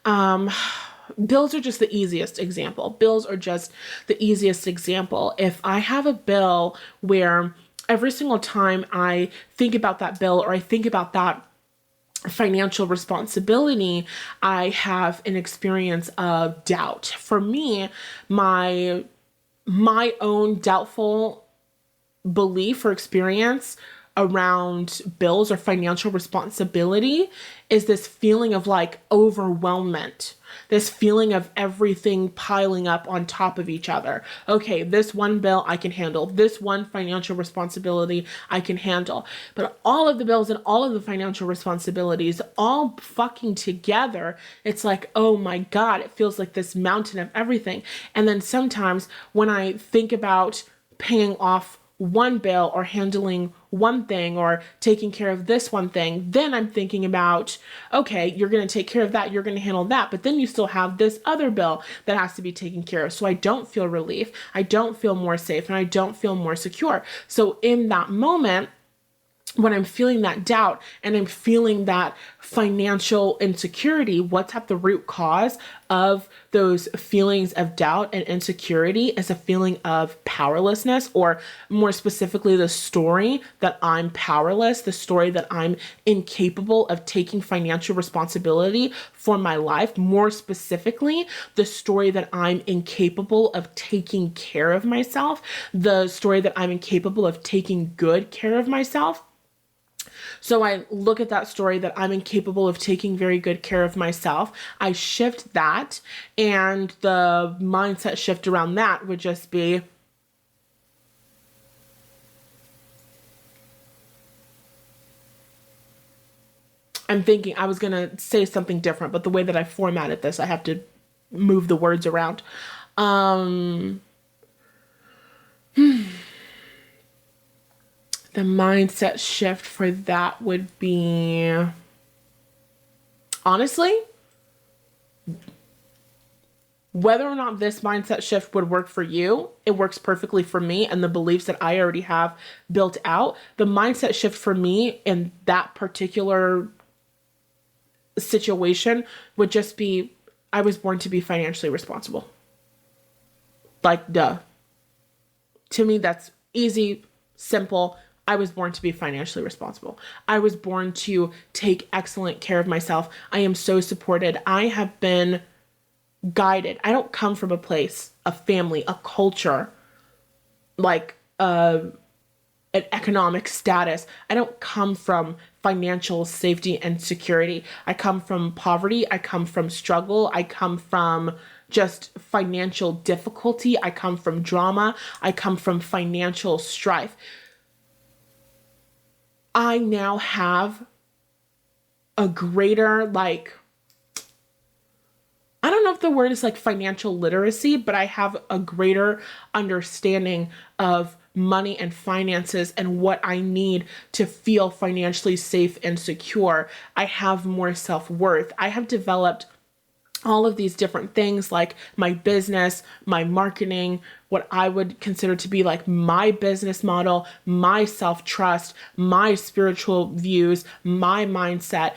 bills are just the easiest example. Bills are just the easiest example. If I have a bill where every single time I think about that bill or I think about that financial responsibility, I have an experience of doubt. For me, my own doubtful belief or experience around bills or financial responsibility is this feeling of like overwhelmment, this feeling of everything piling up on top of each other. Okay, this one bill I can handle, this one financial responsibility I can handle, but all of the bills and all of the financial responsibilities all fucking together, it's like, oh my God, it feels like this mountain of everything. And then sometimes when I think about paying off one bill or handling one thing or taking care of this one thing, then I'm thinking about, okay, you're going to take care of that, you're going to handle that, but then you still have this other bill that has to be taken care of. So I don't feel relief, I don't feel more safe, and I don't feel more secure. So in that moment, when I'm feeling that doubt and I'm feeling that financial insecurity, what's at the root cause of those feelings of doubt and insecurity is a feeling of powerlessness, or more specifically, the story that I'm powerless, the story that I'm incapable of taking financial responsibility for my life. More specifically, the story that I'm incapable of taking care of myself, the story that I'm incapable of taking good care of myself. So I look at that story that I'm incapable of taking very good care of myself. I shift that, and the mindset shift around that would just be, I'm thinking I was going to say something different, but the way that I formatted this, I have to move the words around. The mindset shift for that would be, honestly, whether or not this mindset shift would work for you, it works perfectly for me and the beliefs that I already have built out. The mindset shift for me in that particular situation would just be, I was born to be financially responsible. Like, duh. To me, that's easy, simple. I was born to be financially responsible. I was born to take excellent care of myself. I am so supported. I have been guided. I don't come from a place, a family, a culture, like an economic status. I don't come from financial safety and security. I come from poverty. I come from struggle. I come from just financial difficulty. I come from drama. I come from financial strife. I now have a greater, like, I don't know if the word is like financial literacy, but I have a greater understanding of money and finances and what I need to feel financially safe and secure. I have more self-worth. I have developed all of these different things, like my business, my marketing, what I would consider to be like my business model, my self-trust, my spiritual views, my mindset.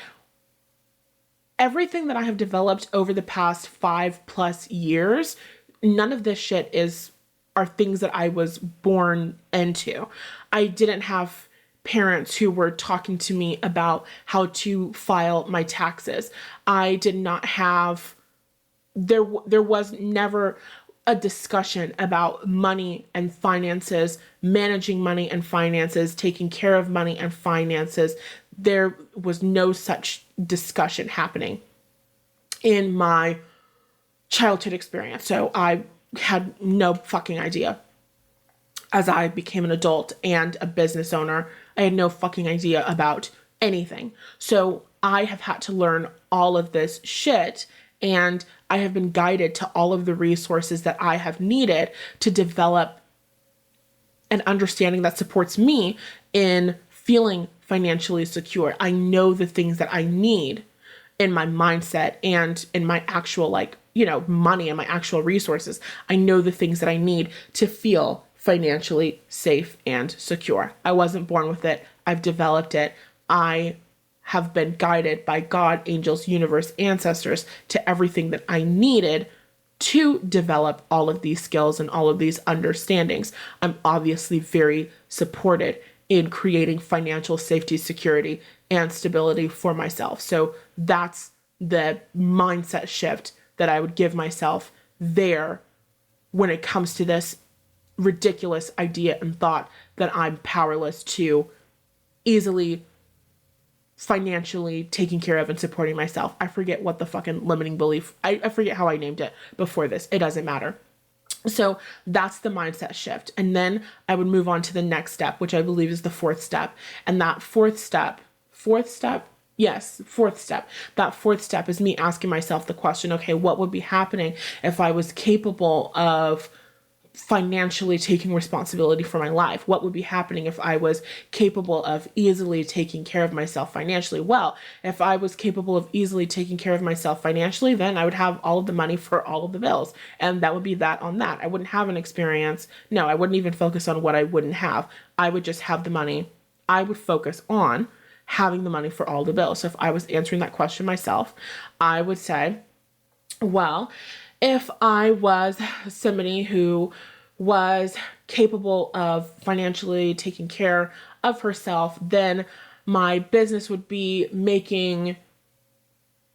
Everything that I have developed over the past 5+ years, none of this shit are things that I was born into. I didn't have parents who were talking to me about how to file my taxes. I did not have, there was never a discussion about money and finances, managing money and finances, taking care of money and finances. There was no such discussion happening in my childhood experience. So I had no fucking idea. As I became an adult and a business owner, I had no fucking idea about anything. So I have had to learn all of this shit, and I have been guided to all of the resources that I have needed to develop an understanding that supports me in feeling financially secure. I know the things that I need in my mindset and in my actual, like, money and my actual resources. I know the things that I need to feel financially safe and secure. I wasn't born with it. I've developed it. I have been guided by God, angels, universe, ancestors to everything that I needed to develop all of these skills and all of these understandings. I'm obviously very supported in creating financial safety, security, and stability for myself. So that's the mindset shift that I would give myself there when it comes to this ridiculous idea and thought that I'm powerless to easily financially taking care of and supporting myself. I forget what the fucking limiting belief, I forget how I named it before this. It doesn't matter. So that's the mindset shift. And then I would move on to the next step, which I believe is the fourth step. And that fourth step, that fourth step is me asking myself the question, okay, what would be happening if I was capable of financially taking responsibility for my life? What would be happening if I was capable of easily taking care of myself financially? Well, if I was capable of easily taking care of myself financially, then I would have all of the money for all of the bills. And that would be that on that. I wouldn't have an experience. No, I wouldn't even focus on what I wouldn't have. I would just have the money I would focus on having the money for all the bills. So if I was answering that question myself, I would say, well, if I was somebody who was capable of financially taking care of herself, then my business would be making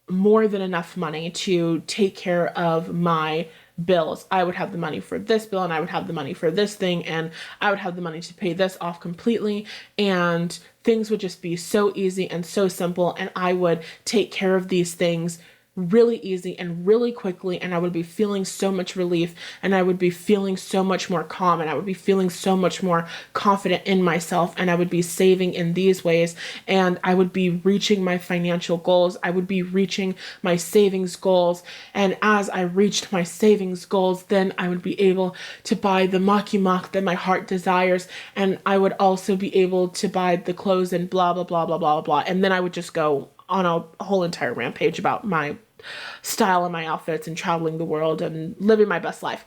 more than enough money to take care of my bills. I would have the money for this bill, and I would have the money for this thing, and I would have the money to pay this off completely, and things would just be so easy and so simple, and I would take care of these things really easy and really quickly, and I would be feeling so much relief, and I would be feeling so much more calm, and I would be feeling so much more confident in myself, and I would be saving in these ways, and I would be reaching my financial goals. I would be reaching my savings goals, and as I reached my savings goals, then I would be able to buy the maki that my heart desires, and I would also be able to buy the clothes and blah blah blah blah blah blah, and then I would just go on a whole entire rampage about my style and my outfits and traveling the world and living my best life.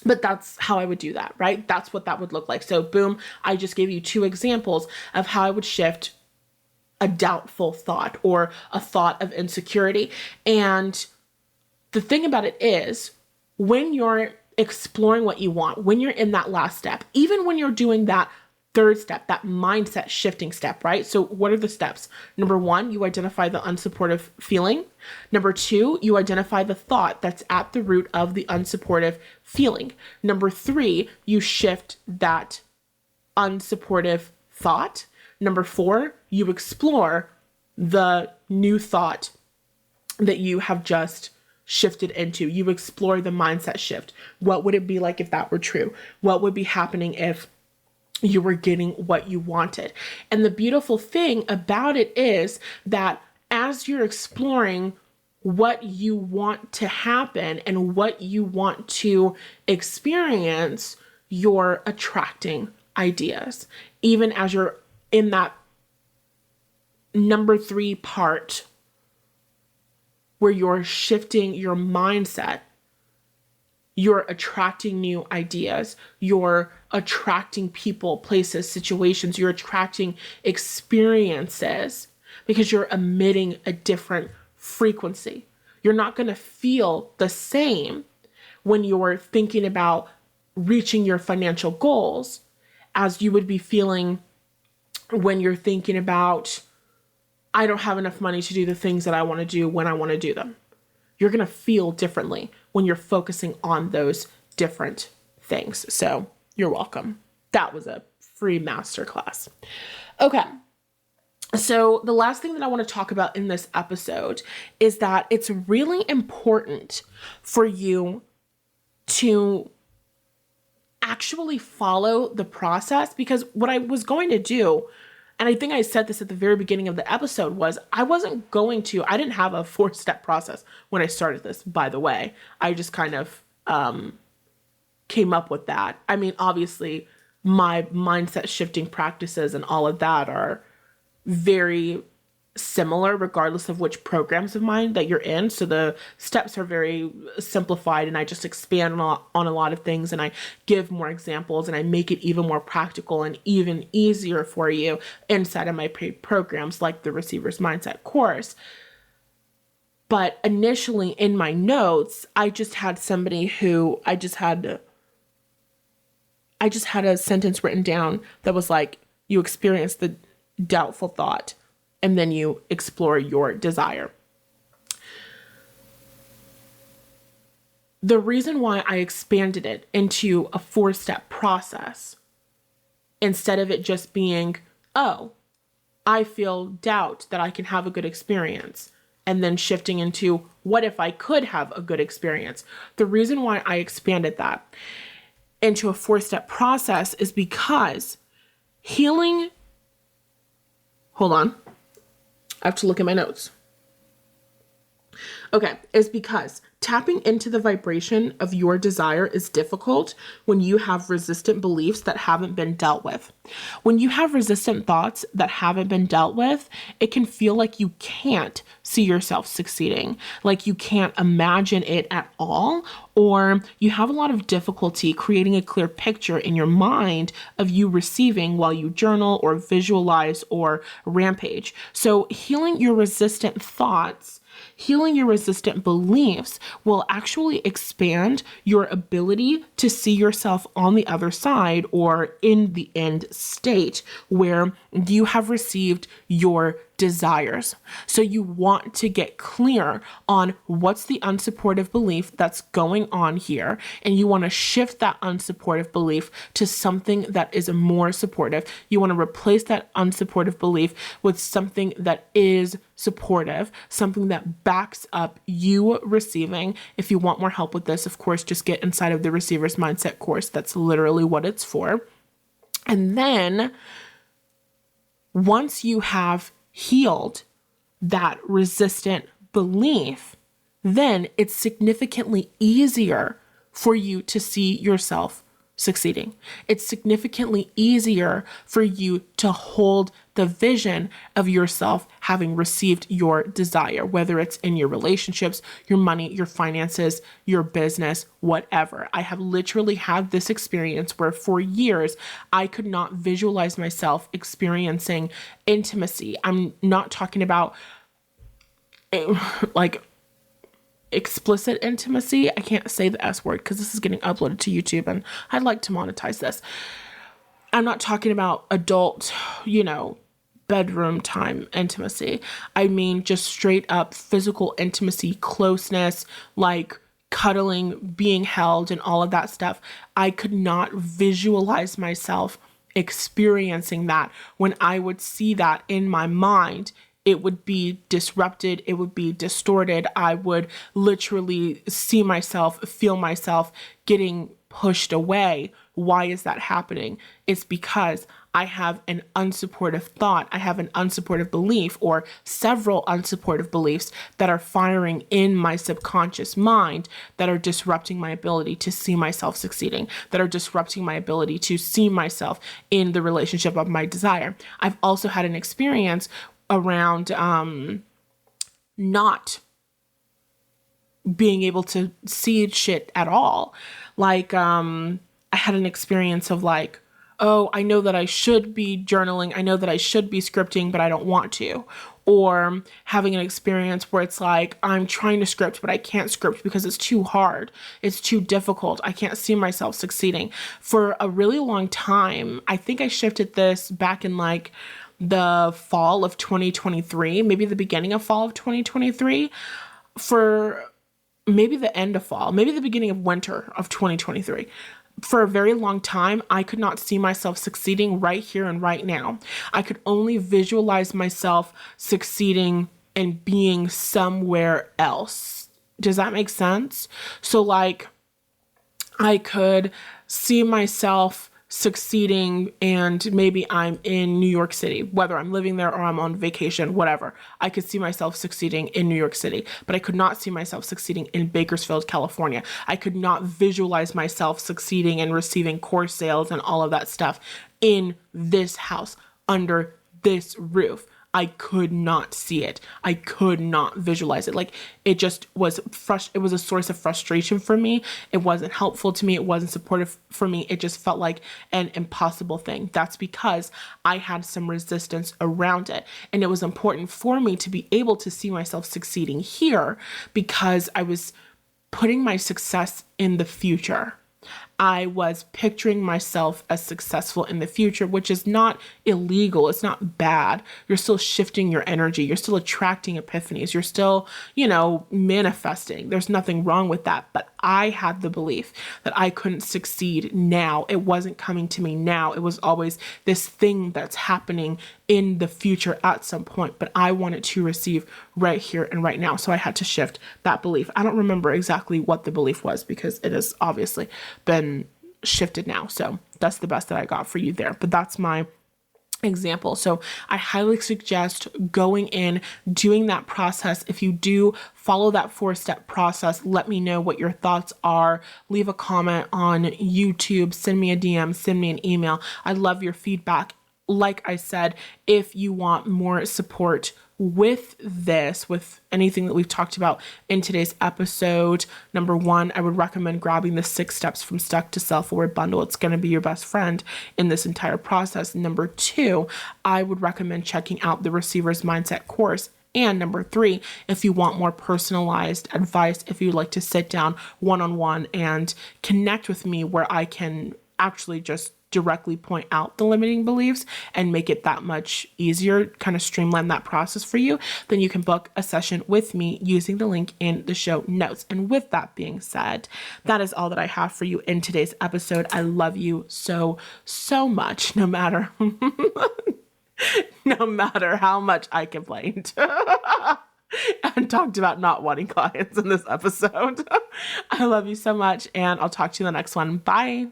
But that's how I would do that, right? That's what that would look like. So boom, I just gave you 2 examples of how I would shift a doubtful thought or a thought of insecurity. And the thing about it is, when you're exploring what you want, when you're in that last step, even when you're doing that 3rd step, that mindset shifting step, right? So what are the steps? Number 1, you identify the unsupportive feeling. Number 2, you identify the thought that's at the root of the unsupportive feeling. Number 3, you shift that unsupportive thought. Number 4, you explore the new thought that you have just shifted into. You explore the mindset shift. What would it be like if that were true? What would be happening if you were getting what you wanted? And the beautiful thing about it is that as you're exploring what you want to happen and what you want to experience, you're attracting ideas. Even as you're in that number 3 part where you're shifting your mindset, you're attracting new ideas, you're attracting people, places, situations, you're attracting experiences because you're emitting a different frequency. You're not going to feel the same when you're thinking about reaching your financial goals as you would be feeling when you're thinking about, I don't have enough money to do the things that I want to do when I want to do them. You're going to feel differently when you're focusing on those different things. So you're welcome. That was a free masterclass. Okay. So the last thing that I want to talk about in this episode is that it's really important for you to actually follow the process, because what I was going to do, and I think I said this at the very beginning of the episode, was I didn't have a 4-step process when I started this, by the way. I just kind of came up with that. I mean, obviously, my mindset shifting practices and all of that are very similar regardless of which programs of mine that you're in. So the steps are very simplified, and I just expand on a lot of things, and I give more examples, and I make it even more practical and even easier for you inside of my paid programs like the Receiver's Mindset course. But initially in my notes, I just had a sentence written down that was like, you experience the doubtful thought, and then you explore your desire. The reason why I expanded it into a 4-step process, instead of it just being, oh, I feel doubt that I can have a good experience, and then shifting into, what if I could have a good experience? The reason why I expanded that into a 4-step process is because hold on, I have to look at my notes. Okay, is because tapping into the vibration of your desire is difficult when you have resistant beliefs that haven't been dealt with. When you have resistant thoughts that haven't been dealt with, it can feel like you can't see yourself succeeding, like you can't imagine it at all, or you have a lot of difficulty creating a clear picture in your mind of you receiving while you journal or visualize or rampage. So healing your resistant thoughts, healing your resistant beliefs will actually expand your ability to see yourself on the other side or in the end state where you have received your desires. So you want to get clear on what's the unsupportive belief that's going on here, and you want to shift that unsupportive belief to something that is more supportive. You want to replace that unsupportive belief with something that is supportive, something that backs up you receiving. If you want more help with this, of course, just get inside of the Receiver's Mindset course. That's literally what it's for. And then once you have healed that resistant belief, then it's significantly easier for you to see yourself succeeding. It's significantly easier for you to hold the vision of yourself having received your desire, whether it's in your relationships, your money, your finances, your business, whatever. I have literally had this experience where for years I could not visualize myself experiencing intimacy. I'm not talking about like explicit intimacy. I can't say the S word because this is getting uploaded to YouTube and I'd like to monetize this. I'm not talking about adult, bedroom time intimacy. I mean, just straight up physical intimacy, closeness, like cuddling, being held, and all of that stuff. I could not visualize myself experiencing that. When I would see that in my mind, it would be disrupted. It would be distorted. I would literally see myself, feel myself getting pushed away. Why is that happening? It's because I have an unsupportive thought. I have an unsupportive belief or several unsupportive beliefs that are firing in my subconscious mind that are disrupting my ability to see myself succeeding, that are disrupting my ability to see myself in the relationship of my desire. I've also had an experience around not being able to see shit at all. Like, I had an experience of like, oh, I know that I should be journaling. I know that I should be scripting, but I don't want to. Or having an experience where it's like, I'm trying to script, but I can't script because it's too hard. It's too difficult. I can't see myself succeeding. For a really long time, I think I shifted this back in like the fall of 2023, maybe the beginning of fall of 2023, for maybe the end of fall, maybe the beginning of winter of 2023. For a very long time, I could not see myself succeeding right here and right now. I could only visualize myself succeeding and being somewhere else. Does that make sense? So like, I could see myself succeeding and maybe I'm in New York City, whether I'm living there or I'm on vacation, whatever. I could see myself succeeding in New York City, but I could not see myself succeeding in Bakersfield, California. I could not visualize myself succeeding and receiving course sales and all of that stuff in this house, under this roof. I could not see it. I could not visualize it. Like, it just was it was a source of frustration for me. It wasn't helpful to me. It wasn't supportive for me. It just felt like an impossible thing. That's because I had some resistance around it. And it was important for me to be able to see myself succeeding here because I was putting my success in the future. I was picturing myself as successful in the future, which is not illegal. It's not bad. You're still shifting your energy. You're still attracting epiphanies. You're still, manifesting. There's nothing wrong with that. But I had the belief that I couldn't succeed now. It wasn't coming to me now. It was always this thing that's happening in the future at some point, but I wanted to receive right here and right now. So I had to shift that belief. I don't remember exactly what the belief was because it has obviously been shifted now. So that's the best that I got for you there. But that's my example. So I highly suggest going in, doing that process. If you do follow that 4-step process, let me know what your thoughts are. Leave a comment on YouTube, send me a DM, send me an email. I love your feedback. Like I said, if you want more support with this, with anything that we've talked about in today's episode, number 1, I would recommend grabbing the 6 Steps from Stuck to Self-Aware bundle. It's going to be your best friend in this entire process. Number 2, I would recommend checking out the Receiver's Mindset course. And number 3, if you want more personalized advice, if you'd like to sit down one-on-one and connect with me where I can actually just directly point out the limiting beliefs and make it that much easier, kind of streamline that process for you, then you can book a session with me using the link in the show notes. And with that being said, that is all that I have for you in today's episode. I love you so, so much, no matter how much I complained and talked about not wanting clients in this episode. I love you so much, and I'll talk to you in the next one. Bye.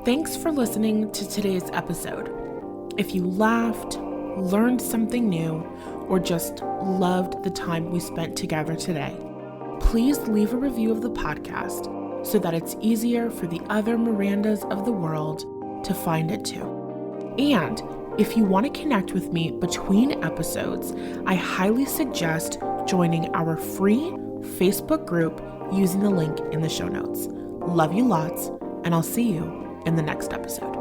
Thanks for listening to today's episode. If you laughed, learned something new, or just loved the time we spent together today, please leave a review of the podcast so that it's easier for the other Mirandas of the world to find it too. And if you want to connect with me between episodes, I highly suggest joining our free Facebook group using the link in the show notes. Love you lots, and I'll see you in the next episode.